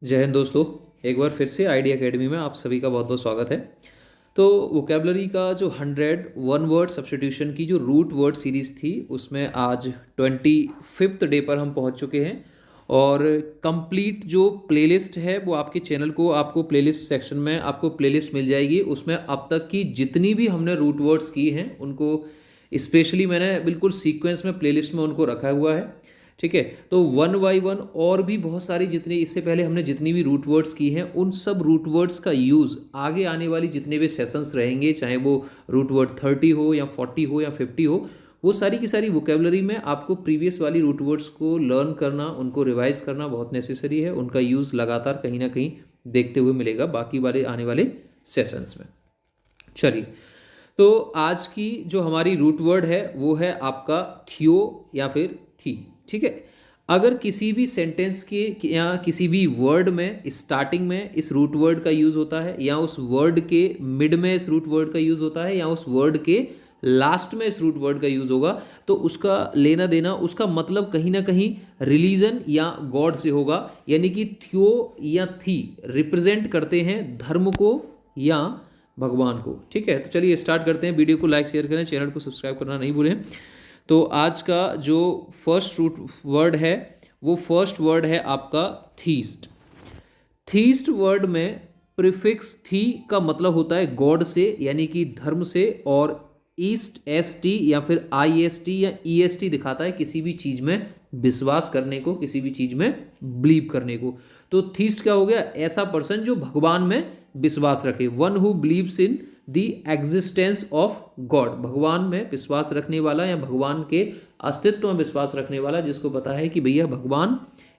जय हिंद दोस्तों। एक बार फिर से आईडी एकेडमी में आप सभी का बहुत बहुत स्वागत है। तो वोकेबलरी का जो 101 वर्ड सब्स्टिट्यूशन की जो रूट वर्ड सीरीज़ थी उसमें आज 25th डे पर हम पहुंच चुके हैं। और कंप्लीट जो प्लेलिस्ट है वो आपके चैनल को आपको प्लेलिस्ट सेक्शन में आपको प्लेलिस्ट मिल जाएगी। उसमें अब तक की जितनी भी हमने रूट वर्ड्स की हैं उनको स्पेशली मैंने बिल्कुल सीक्वेंस में प्लेलिस्ट में उनको रखा हुआ है। ठीक है, तो वन बाई वन और भी बहुत सारी जितनी इससे पहले हमने जितनी भी रूट वर्ड्स की हैं उन सब रूट वर्ड्स का यूज़ आगे आने वाली जितने भी सेशंस रहेंगे, चाहे वो रूट वर्ड 30 हो या 40 हो या 50 हो, वो सारी की सारी वोकेबलरी में आपको प्रीवियस वाली रूट वर्ड्स को लर्न करना, उनको रिवाइज करना बहुत नेसेसरी है। उनका यूज़ लगातार कहीं ना कहीं देखते हुए मिलेगा बाकी वाले आने वाले सेशंस में। चलिए, तो आज की जो हमारी रूट वर्ड है वो है आपका थियो या फिर थी। ठीक है, अगर किसी भी सेंटेंस के या किसी भी वर्ड में स्टार्टिंग में इस रूट वर्ड का यूज़ होता है, या उस वर्ड के मिड में इस रूट वर्ड का यूज़ होता है, या उस वर्ड के लास्ट में इस रूट वर्ड का यूज़ होगा, तो उसका लेना देना, उसका मतलब कहीं ना कहीं रिलीजन या गॉड से होगा। यानी कि थियो या थी रिप्रेजेंट करते हैं धर्म को या भगवान को। ठीक है, तो चलिए स्टार्ट करते हैं। वीडियो को लाइक शेयर करें, चैनल को सब्सक्राइब करना नहीं भूलें। तो आज का जो फर्स्ट रूट वर्ड है वो फर्स्ट वर्ड है आपका थीस्ट। थीस्ट वर्ड में प्रीफिक्स थी का मतलब होता है गॉड से, यानी कि धर्म से, और ईस्ट एस टी या फिर आई एस टी या ई एस टी दिखाता है किसी भी चीज़ में विश्वास करने को, किसी भी चीज़ में बिलीव करने को। तो थीस्ट क्या हो गया? ऐसा पर्सन जो भगवान में विश्वास रखे, one who believes in the existence of God, भगवान में विश्वास रखने वाला या भगवान के अस्तित्व में विश्वास रखने वाला, जिसको पता है कि भैया भगवान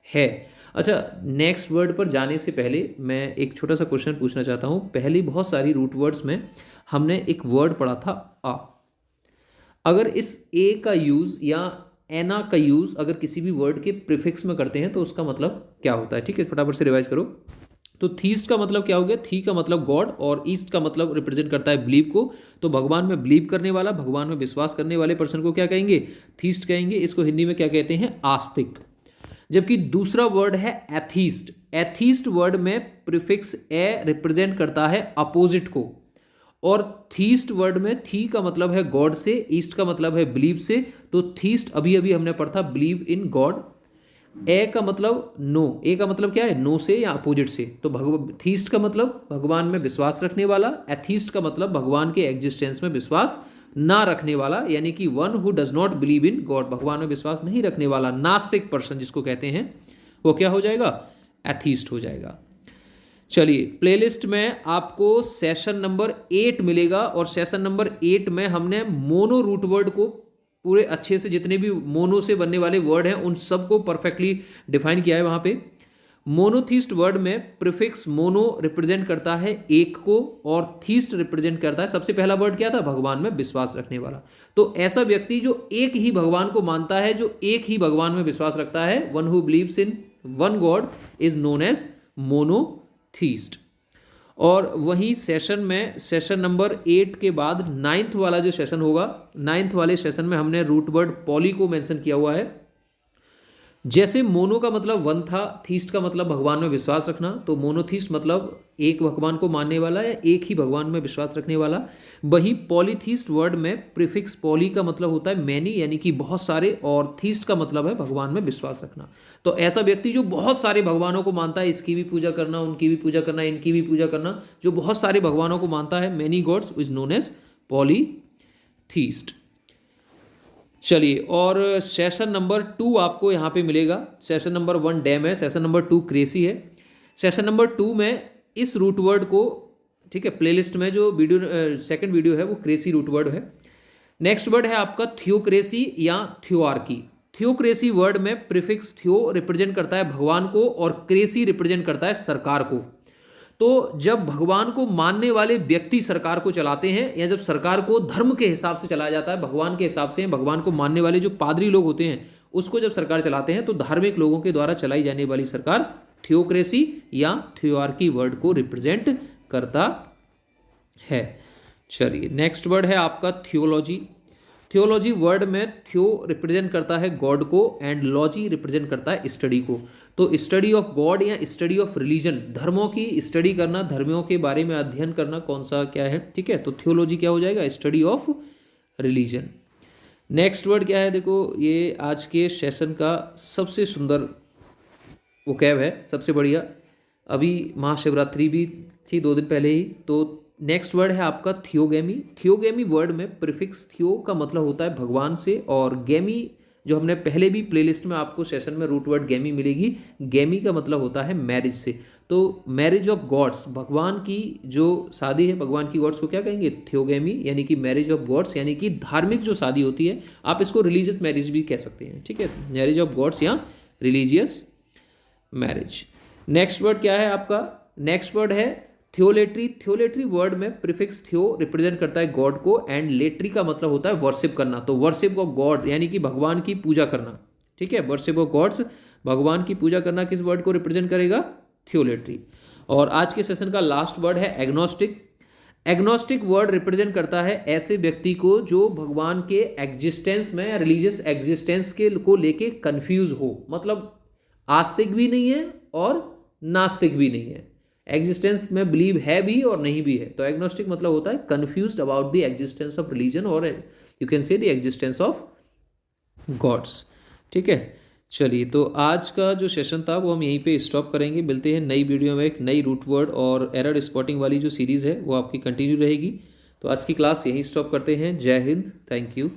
है। अच्छा, नेक्स्ट वर्ड पर जाने से पहले मैं एक छोटा सा क्वेश्चन पूछना चाहता हूँ। पहले बहुत सारी रूट वर्ड्स में हमने एक वर्ड पढ़ा था आ। अगर इस ए का यूज़ या एना का यूज़ अगर किसी भी वर्ड के प्रीफिक्स में करते हैं तो उसका मतलब क्या होता है? ठीक है, फटाफट से रिवाइज करो। तो थीस्ट का मतलब क्या हो गया? थी का मतलब गॉड और ईस्ट का मतलब रिप्रेजेंट करता है बिलीव को। तो भगवान में बिलीव करने वाला, भगवान में विश्वास करने वाले पर्सन को क्या कहेंगे? थीस्ट कहेंगे। इसको हिंदी में क्या कहते हैं? आस्तिक। जबकि दूसरा वर्ड है एथीस्ट। एथीस्ट वर्ड में प्रीफिक्स ए रिप्रेजेंट करता है अपोजिट को, और थीस्ट वर्ड में थी का मतलब है गॉड से, ईस्ट का मतलब है बिलीव से। तो थीस्ट अभी अभी हमने पढ़ा था बिलीव इन गॉड। ए का मतलब नो, ए का मतलब क्या है? नो से या अपोजिट से। तो थीस्ट का मतलब भगवान में विश्वास रखने वाला, एथीस्ट का मतलब भगवान के एग्जिस्टेंस में विश्वास ना रखने वाला, यानी कि one who does not believe in God, भगवान में विश्वास नहीं रखने वाला, नास्तिक पर्सन जिसको कहते हैं, वो क्या हो जाएगा? एथीस्ट हो जाएगा। चलिए, प्लेलिस्ट में आपको सेशन नंबर 8 मिलेगा, और सेशन नंबर 8 में हमने मोनो रूट वर्ड को पूरे अच्छे से, जितने भी मोनो से बनने वाले वर्ड हैं उन सबको परफेक्टली डिफाइन किया है। वहां पे मोनोथीस्ट वर्ड में प्रीफिक्स मोनो रिप्रेजेंट करता है एक को, और थीस्ट रिप्रेजेंट करता है, सबसे पहला वर्ड क्या था? भगवान में विश्वास रखने वाला। तो ऐसा व्यक्ति जो एक ही भगवान को मानता है, जो एक ही भगवान में विश्वास रखता है, one who believes in one God, is known as monotheist. और वहीं सेशन में सेशन नंबर 8 के बाद 9th वाला जो सेशन होगा, 9th वाले सेशन में हमने रूट वर्ड पॉली को मेंशन किया हुआ है। जैसे मोनो का मतलब वन था, थीस्ट का मतलब भगवान में विश्वास रखना, तो मोनोथीस्ट मतलब एक भगवान को मानने वाला या एक ही भगवान में विश्वास रखने वाला। वहीं पॉलीथीस्ट वर्ड में प्रीफिक्स पॉली का मतलब होता है मैनी, यानी कि बहुत सारे, और थीस्ट का मतलब है भगवान में विश्वास रखना। तो ऐसा व्यक्ति जो बहुत सारे भगवानों को मानता है, इसकी भी पूजा करना, उनकी भी पूजा करना, इनकी भी पूजा करना, जो बहुत सारे भगवानों को मानता है, many gods, is known as polytheist. चलिए, और सेशन नंबर 2 आपको यहाँ पे मिलेगा। सेशन नंबर 1 डैम है, सेशन नंबर 2 क्रेसी है। सेशन नंबर 2 में इस रूट वर्ड को, ठीक है, प्लेलिस्ट में जो वीडियो सेकंड वीडियो है वो क्रेसी रूट वर्ड है। नेक्स्ट वर्ड है आपका थियोक्रेसी या थियोआर्की। थियोक्रेसी वर्ड में प्रीफिक्स थियो रिप्रेजेंट करता है भगवान को, और क्रेसी रिप्रेजेंट करता है सरकार को। तो जब भगवान को मानने वाले व्यक्ति सरकार को चलाते हैं, या जब सरकार को धर्म के हिसाब से चलाया जाता है, भगवान के हिसाब से, भगवान को मानने वाले जो पादरी लोग होते हैं उसको जब सरकार चलाते हैं, तो धार्मिक लोगों के द्वारा चलाई जाने वाली सरकार थियोक्रेसी या थियोआर्की वर्ड को रिप्रेजेंट करता है। चलिए, नेक्स्ट वर्ड है आपका थियोलॉजी। थियोलॉजी वर्ड में थियो रिप्रेजेंट करता है गॉड को, एंड लॉजी रिप्रेजेंट करता है स्टडी को। तो स्टडी ऑफ गॉड या स्टडी ऑफ रिलीजन, धर्मों की स्टडी करना, धर्मों के बारे में अध्ययन करना, कौन सा क्या है, ठीक है। तो थियोलॉजी क्या हो जाएगा, study of religion. Next word क्या है, देखो ये आज के सेशन का सबसे सुंदर वोकैब है, सबसे बढ़िया। अभी महाशिवरात्रि भी थी 2 दिन पहले ही। तो नेक्स्ट वर्ड है आपका थियोगेमी। थियोगेमी वर्ड में प्रीफिक्स थियो का मतलब होता है भगवान से, और गेमी जो हमने पहले भी प्लेलिस्ट में आपको सेशन में रूट वर्ड गेमी मिलेगी, गेमी का मतलब होता है मैरिज से। तो मैरिज ऑफ गॉड्स, भगवान की जो शादी है, भगवान की गॉड्स को क्या कहेंगे, थियोगेमी, यानी कि मैरिज ऑफ गॉड्स, यानी कि धार्मिक जो शादी होती है, आप इसको रिलीजियस मैरिज भी कह सकते हैं, ठीक है, मैरिज ऑफ गॉड्स या रिलीजियस मैरिज। नेक्स्ट वर्ड क्या है आपका, नेक्स्ट वर्ड है थियोलेट्री। थियोलेट्री वर्ड में प्रीफिक्स थियो रिप्रेजेंट करता है गॉड को, एंड लेट्री का मतलब होता है वर्शिप करना। तो वर्शिप ऑफ गॉड यानी कि भगवान की पूजा करना, ठीक है, वर्शिप ऑफ गॉड्स, भगवान की पूजा करना किस वर्ड को रिप्रेजेंट करेगा, थियोलेट्री। और आज के सेशन का लास्ट वर्ड है एग्नोस्टिक। एग्नोस्टिक वर्ड रिप्रेजेंट करता है ऐसे व्यक्ति को जो भगवान के एग्जिस्टेंस में, रिलीजियस एग्जिस्टेंस के को लेके कंफ्यूज हो, मतलब आस्तिक भी नहीं है और नास्तिक भी नहीं है, एग्जिस्टेंस में बिलीव है भी और नहीं भी है। तो एग्नोस्टिक मतलब होता है confused about the existence of religion, और you can say the existence of gods, ठीक है। चलिए, तो आज का जो सेशन था वो हम यहीं पे स्टॉप करेंगे। मिलते हैं नई वीडियो में, एक नई रूट वर्ड और एरर स्पॉटिंग वाली जो सीरीज़ है वो आपकी कंटिन्यू रहेगी। तो आज की क्लास यहीं स्टॉप करते हैं। जय हिंद, थैंक यू।